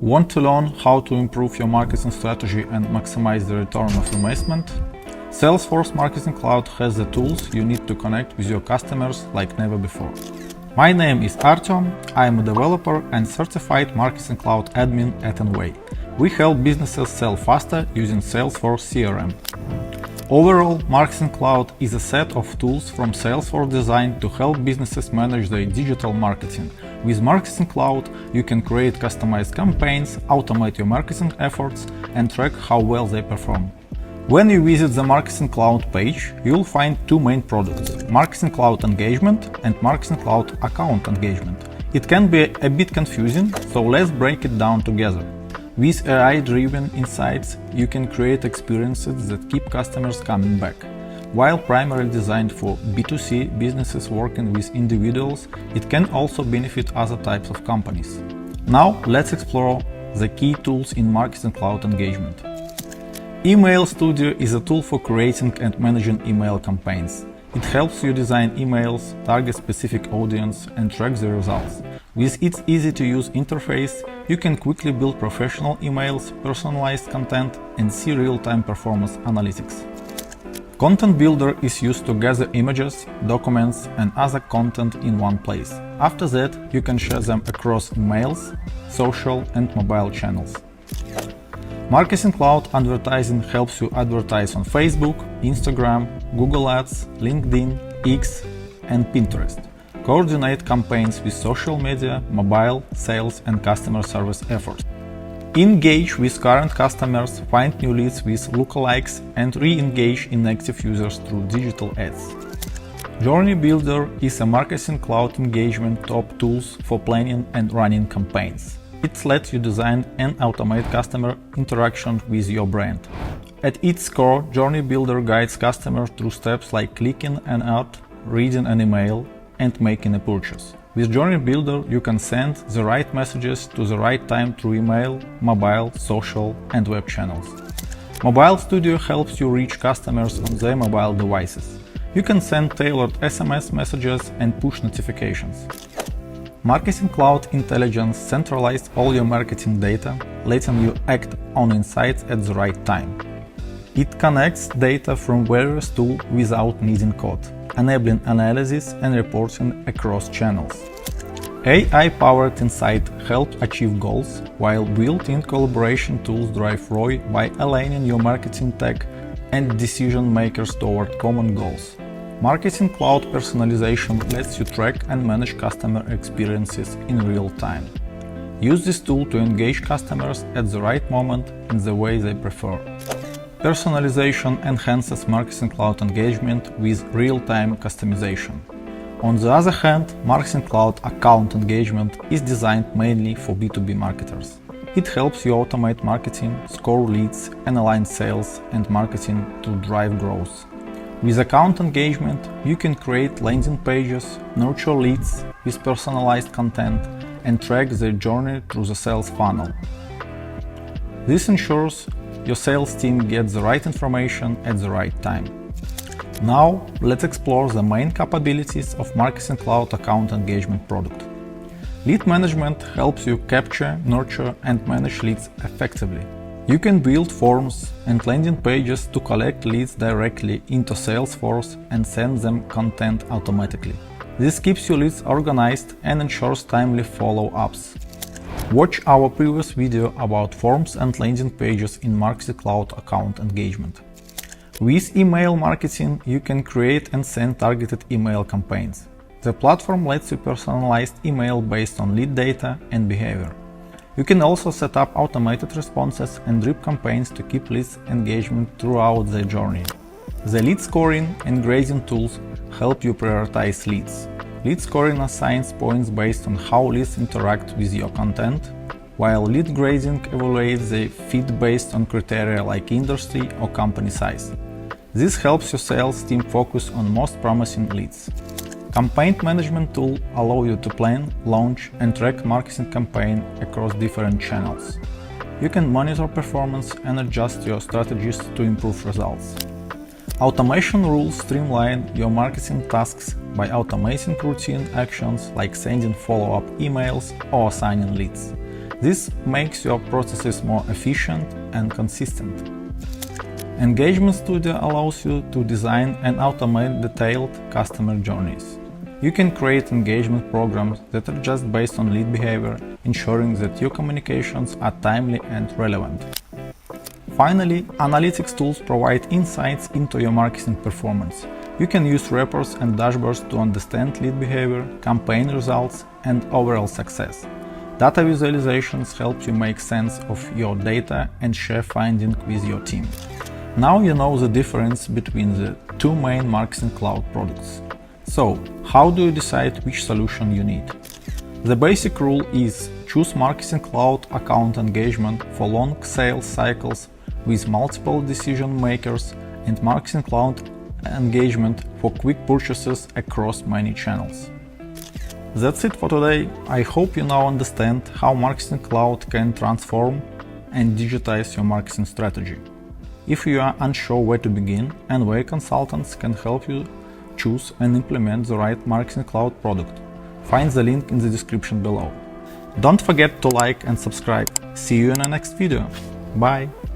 Want to learn how to improve your marketing strategy and maximize the return of investment? Salesforce Marketing Cloud has the tools you need to connect with your customers like never before. My name is Artyom, I am a developer and certified Marketing Cloud admin at Enway. We help businesses sell faster using Salesforce CRM. Overall, Marketing Cloud is a set of tools from Salesforce designed to help businesses manage their digital marketing. With Marketing Cloud, you can create customized campaigns, automate your marketing efforts, and track how well they perform. When you visit the Marketing Cloud page, you'll find two main products: Marketing Cloud Engagement and Marketing Cloud Account Engagement. It can be a bit confusing, so let's break it down together. With AI-driven insights, you can create experiences that keep customers coming back. While primarily designed for B2C businesses working with individuals, it can also benefit other types of companies. Now, let's explore the key tools in Marketing Cloud Engagement. Email Studio is a tool for creating and managing email campaigns. It helps you design emails, target specific audience, and track the results. With its easy-to-use interface, you can quickly build professional emails, personalized content, and see real-time performance analytics. Content Builder is used to gather images, documents, and other content in one place. After that, you can share them across emails, social, and mobile channels. Marketing Cloud Advertising helps you advertise on Facebook, Instagram, Google Ads, LinkedIn, X, and Pinterest. Coordinate campaigns with social media, mobile, sales, and customer service efforts. Engage with current customers, find new leads with lookalikes, and re-engage inactive users through digital ads. Journey Builder is a Marketing Cloud engagement top tools for planning and running campaigns. It lets you design and automate customer interaction with your brand. At its core, Journey Builder guides customers through steps like clicking an ad, reading an email, and making a purchase. With Journey Builder, you can send the right messages to the right time through email, mobile, social, and web channels. Mobile Studio helps you reach customers on their mobile devices. You can send tailored SMS messages and push notifications. Marketing Cloud Intelligence centralizes all your marketing data, letting you act on insights at the right time. It connects data from various tools without needing code, enabling analysis and reporting across channels. AI-powered insight helps achieve goals, while built-in collaboration tools drive ROI by aligning your marketing tech and decision makers toward common goals. Marketing Cloud Personalization lets you track and manage customer experiences in real time. Use this tool to engage customers at the right moment in the way they prefer. Personalization enhances Marketing Cloud engagement with real-time customization. On the other hand, Marketing Cloud Account Engagement is designed mainly for B2B marketers. It helps you automate marketing, score leads, and align sales and marketing to drive growth. With Account Engagement, you can create landing pages, nurture leads with personalized content, and track their journey through the sales funnel. This ensures your sales team gets the right information at the right time. Now, let's explore the main capabilities of Marketing Cloud Account Engagement product. Lead management helps you capture, nurture, and manage leads effectively. You can build forms and landing pages to collect leads directly into Salesforce and send them content automatically. This keeps your leads organized and ensures timely follow-ups. Watch our previous video about forms and landing pages in Marketing Cloud Account Engagement. With email marketing, you can create and send targeted email campaigns. The platform lets you personalize email based on lead data and behavior. You can also set up automated responses and drip campaigns to keep leads engagement throughout the journey. The lead scoring and grading tools help you prioritize leads. Lead scoring assigns points based on how leads interact with your content, while lead grading evaluates the fit based on criteria like industry or company size. This helps your sales team focus on most promising leads. Campaign management tool allow you to plan, launch, and track marketing campaign across different channels. You can monitor performance and adjust your strategies to improve results. Automation rules streamline your marketing tasks by automating routine actions like sending follow-up emails or assigning leads. This makes your processes more efficient and consistent. Engagement Studio allows you to design and automate detailed customer journeys. You can create engagement programs that are just based on lead behavior, ensuring that your communications are timely and relevant. Finally, analytics tools provide insights into your marketing performance. You can use reports and dashboards to understand lead behavior, campaign results, and overall success. Data visualizations help you make sense of your data and share findings with your team. Now you know the difference between the two main Marketing Cloud products. So, how do you decide which solution you need? The basic rule is choose Marketing Cloud account engagement for long sales cycles with multiple decision makers and Marketing Cloud engagement for quick purchases across many channels. That's it for today. I hope you now understand how Marketing Cloud can transform and digitize your marketing strategy. If you are unsure where to begin, Envy consultants can help you choose and implement the right Marketing Cloud product. Find the link in the description below. Don't forget to like and subscribe. See you in the next video. Bye!